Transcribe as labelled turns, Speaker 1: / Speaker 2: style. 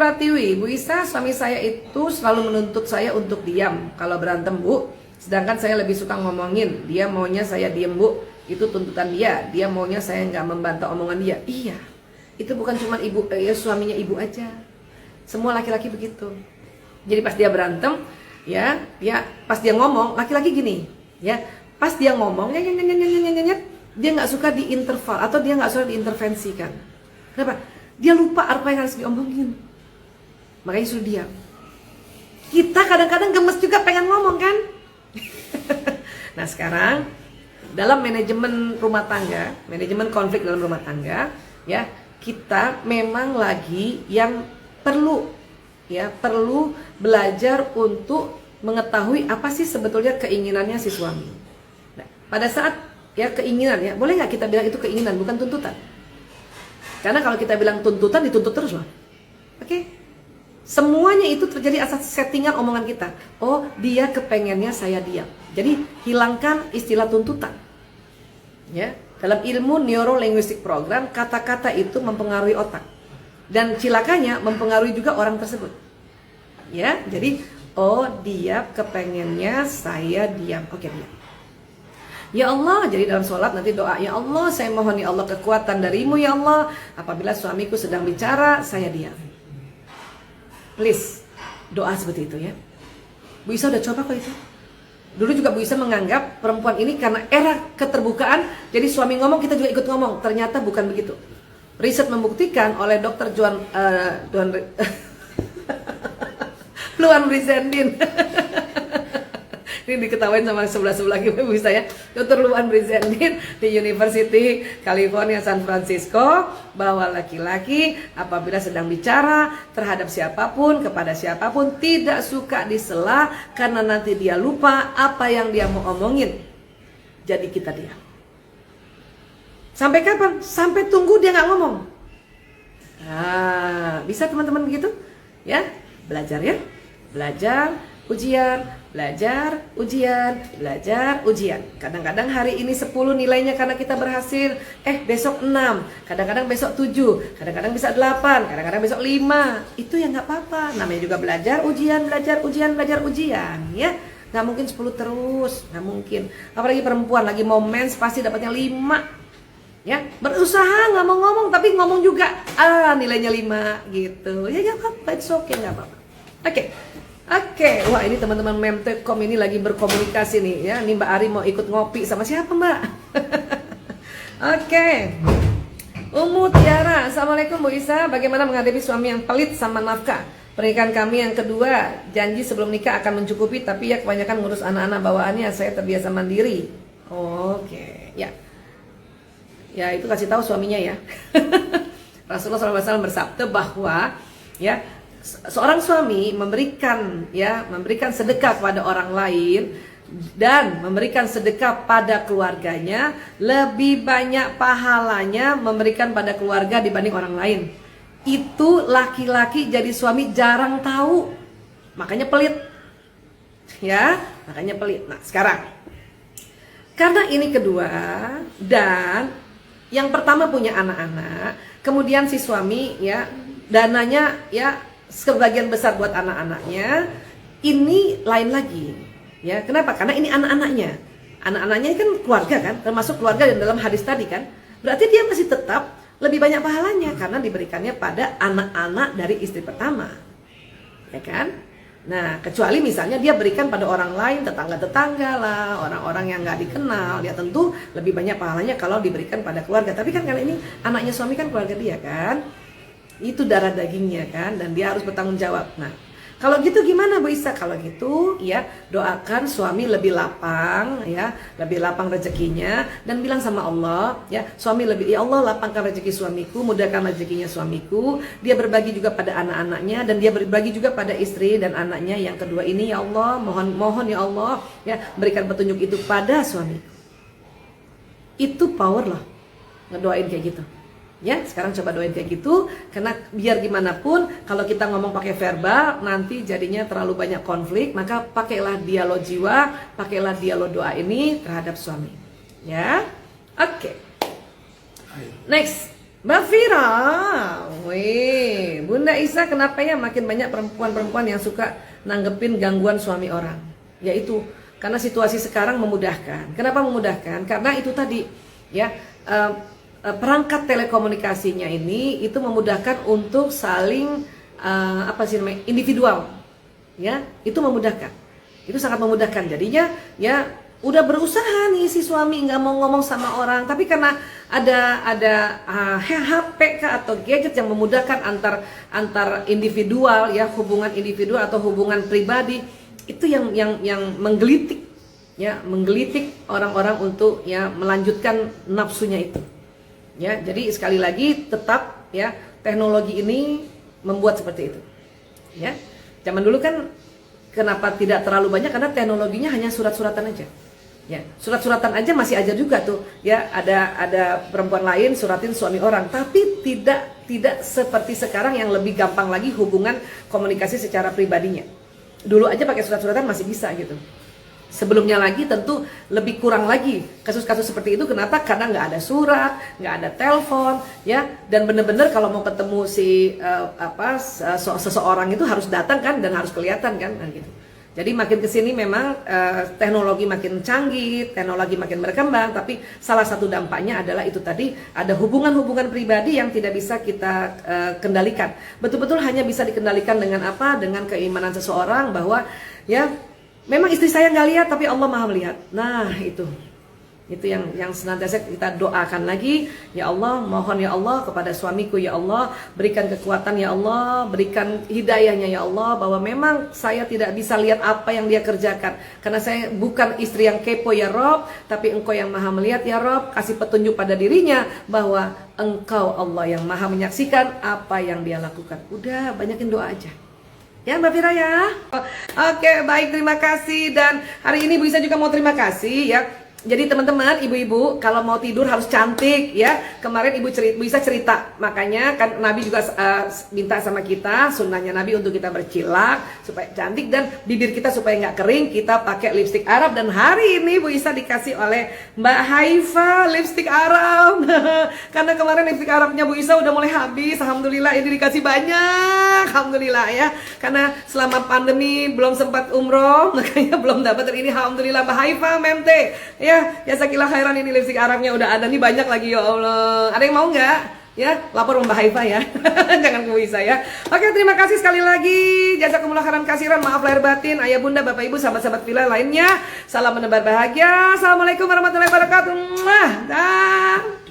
Speaker 1: Pratiwi, Bu Isa, suami saya itu selalu menuntut saya untuk diam kalau berantem, Bu. Sedangkan saya lebih suka ngomongin. Dia maunya saya diam, Bu. Itu tuntutan dia. Dia maunya saya nggak membantah omongan dia. Iya, itu bukan cuma ibu, suaminya ibu aja. Semua laki-laki begitu. Jadi pas dia berantem, ya, pas dia ngomong, laki-laki gini, ya, pas dia ngomong, dia nggak suka diinterval atau dia nggak suka diintervensikan. Kenapa? Dia lupa apa yang harus diomongin. Makanya suruh diam. Kita kadang-kadang gemes juga pengen ngomong kan? Nah sekarang dalam manajemen rumah tangga, manajemen konflik dalam rumah tangga, ya kita memang lagi yang perlu belajar untuk mengetahui apa sih sebetulnya keinginannya si suami. Nah, pada saat ya keinginan, ya boleh nggak kita bilang itu keinginan bukan tuntutan? Karena kalau kita bilang tuntutan, dituntut terus loh. Oke? Semuanya itu terjadi atas settingan omongan kita. Oh, dia kepengennya saya diam. Jadi hilangkan istilah tuntutan. Ya, dalam ilmu neurolinguistik program, kata-kata itu mempengaruhi otak. Dan cilakanya mempengaruhi juga orang tersebut. Ya, jadi oh dia kepengennya saya diam. Oke, diam. Ya Allah, jadi dalam sholat nanti doa, ya Allah saya mohon ya Allah kekuatan darimu ya Allah. Apabila suamiku sedang bicara, saya diam. Please, doa seperti itu ya. Bu Isa udah coba kok itu. Dulu juga Bu Isa menganggap perempuan ini karena era keterbukaan, jadi suami ngomong kita juga ikut ngomong. Ternyata bukan begitu. Riset membuktikan oleh Dr. Luan Brizendin. Ini diketawain sama sebelah-sebelah kita bisa ya. Dr. Luan Brizendin di University California San Francisco bahwa laki-laki apabila sedang bicara terhadap siapapun, kepada siapapun tidak suka disela karena nanti dia lupa apa yang dia mau omongin. Jadi kita diam. Sampai kapan? Sampai tunggu dia nggak ngomong. Nah, bisa teman-teman begitu? Ya, belajar ya. Belajar, ujian, belajar, ujian, belajar, ujian. Kadang-kadang hari ini 10 nilainya karena kita berhasil, besok 6, kadang-kadang besok 7, kadang-kadang bisa 8, kadang-kadang besok 5. Itu ya nggak apa-apa. Namanya juga belajar, ujian, belajar, ujian, belajar, ujian, ya. Nggak mungkin 10 terus, nggak mungkin. Apalagi perempuan lagi mau mens pasti dapatnya 5. Ya, berusaha nggak mau ngomong tapi ngomong juga, nilainya 5 gitu. Ya nggak apa-apa, it's okay, nggak apa-apa. Oke, wah ini teman-teman Memtekom ini lagi berkomunikasi nih ya. Ini Mbak Ari mau ikut ngopi sama siapa Mbak? Oke. Umu Tiara, Assalamualaikum Bu Isa. Bagaimana menghadapi suami yang pelit sama nafkah? Pernikahan kami yang kedua, janji sebelum nikah akan mencukupi, tapi ya kebanyakan ngurus anak-anak bawaannya. Saya terbiasa mandiri. Oke, ya. Ya itu kasih tahu suaminya ya. Rasulullah SAW bersabda bahwa ya seorang suami memberikan sedekah kepada orang lain dan memberikan sedekah pada keluarganya lebih banyak pahalanya memberikan pada keluarga dibanding orang lain. Itu laki-laki jadi suami jarang tahu, makanya pelit. Ya, makanya pelit. Nah, sekarang karena ini kedua dan yang pertama punya anak-anak, kemudian si suami ya dananya ya sebagian besar buat anak-anaknya, ini lain lagi ya. Kenapa? Karena ini anak-anaknya kan keluarga kan, termasuk keluarga yang dalam hadis tadi kan, berarti dia masih tetap lebih banyak pahalanya karena diberikannya pada anak-anak dari istri pertama, ya kan. Nah kecuali misalnya dia berikan pada orang lain, tetangga-tetangga lah, orang-orang yang nggak dikenal, dia tentu lebih banyak pahalanya kalau diberikan pada keluarga. Tapi kan karena ini anaknya suami kan keluarga dia kan, itu darah dagingnya kan, dan dia harus bertanggung jawab. Nah kalau gitu gimana Bu Isa? Kalau gitu ya doakan suami lebih lapang ya, lebih lapang rezekinya, dan bilang sama Allah ya, suami lebih, ya Allah lapangkan rezeki suamiku, mudahkan rezekinya suamiku, dia berbagi juga pada anak-anaknya, dan dia berbagi juga pada istri dan anaknya yang kedua ini, ya Allah mohon ya Allah ya berikan petunjuk itu pada suamiku. Itu power loh ngedoain kayak gitu. Ya, sekarang coba doain kayak gitu, karena biar gimana pun kalau kita ngomong pakai verbal nanti jadinya terlalu banyak konflik, maka pakailah dialog jiwa, pakailah dialog doa ini terhadap suami. Ya. Oke. Next. Mbak Vira, weh, Bunda Isa, kenapa ya makin banyak perempuan-perempuan yang suka nanggepin gangguan suami orang? Yaitu karena situasi sekarang memudahkan. Kenapa memudahkan? Karena itu tadi, ya, perangkat telekomunikasinya ini itu memudahkan untuk saling apa sih namanya, individual, ya, itu memudahkan. Itu sangat memudahkan. Jadinya, ya. Udah berusaha nih si suami nggak mau ngomong sama orang, tapi karena ada HP kah atau gadget yang memudahkan antar individual, ya, hubungan individual atau hubungan pribadi, itu yang menggelitik, ya, menggelitik orang-orang untuk, ya, melanjutkan nafsunya itu, ya. Jadi sekali lagi tetap, ya, teknologi ini membuat seperti itu, ya. Zaman dulu kan kenapa tidak terlalu banyak, karena teknologinya hanya surat-suratan aja. Ya, surat-suratan aja masih aja juga tuh, ya, ada perempuan lain suratin suami orang, tapi tidak seperti sekarang yang lebih gampang lagi hubungan komunikasi secara pribadinya. Dulu aja pakai surat-suratan masih bisa gitu. Sebelumnya lagi tentu lebih kurang lagi kasus-kasus seperti itu. Kenapa? Karena nggak ada surat, nggak ada telepon, ya, dan bener-bener kalau mau ketemu si seseorang itu harus datang kan, dan harus kelihatan kan, gitu. Jadi makin kesini memang teknologi makin canggih, teknologi makin berkembang, tapi salah satu dampaknya adalah itu tadi, ada hubungan-hubungan pribadi yang tidak bisa kita kendalikan. Betul-betul hanya bisa dikendalikan dengan apa? Dengan keimanan seseorang bahwa, ya, memang istri saya nggak lihat, tapi Allah Maha melihat. Nah, itu yang senantiasa kita doakan lagi. Ya Allah, mohon ya Allah kepada suamiku, ya Allah, berikan kekuatan, ya Allah, berikan hidayahnya, ya Allah, bahwa memang saya tidak bisa lihat apa yang dia kerjakan, karena saya bukan istri yang kepo, ya Rob, tapi Engkau yang Maha melihat, ya Rob. Kasih petunjuk pada dirinya bahwa Engkau Allah yang Maha menyaksikan apa yang dia lakukan. Udah, banyakin doa aja, ya Mbak Vira, ya. Oke, baik, terima kasih. Dan hari ini Bu Isa juga mau terima kasih, ya. Jadi teman-teman, ibu-ibu kalau mau tidur harus cantik, ya. Kemarin Bu Isa cerita, makanya kan Nabi juga minta sama kita, sunnahnya Nabi untuk kita bercilak supaya cantik dan bibir kita supaya nggak kering, kita pakai lipstik Arab. Dan hari ini Bu Isa dikasih oleh Mbak Haifa lipstik Arab. Karena kemarin lipstik Arabnya Bu Isa udah mulai habis, alhamdulillah ini dikasih banyak, alhamdulillah, ya. Karena selama pandemi belum sempat umroh, makanya belum dapat. Dan ini alhamdulillah Mbak Haifa Memte, ya. Ya sakilah khairan, ini lipstik Arabnya udah ada nih, banyak lagi, ya Allah. Ada yang mau nggak? Ya, lapor Mbak Haifa, ya. Jangan ke Isa, ya. Oke, terima kasih sekali lagi. Jazakumullah khairan kasiran. Maaf lahir batin, ayah bunda, bapak ibu, sahabat-sahabat Villa lainnya. Salam menebar bahagia. Assalamualaikum warahmatullahi wabarakatuh. Dah.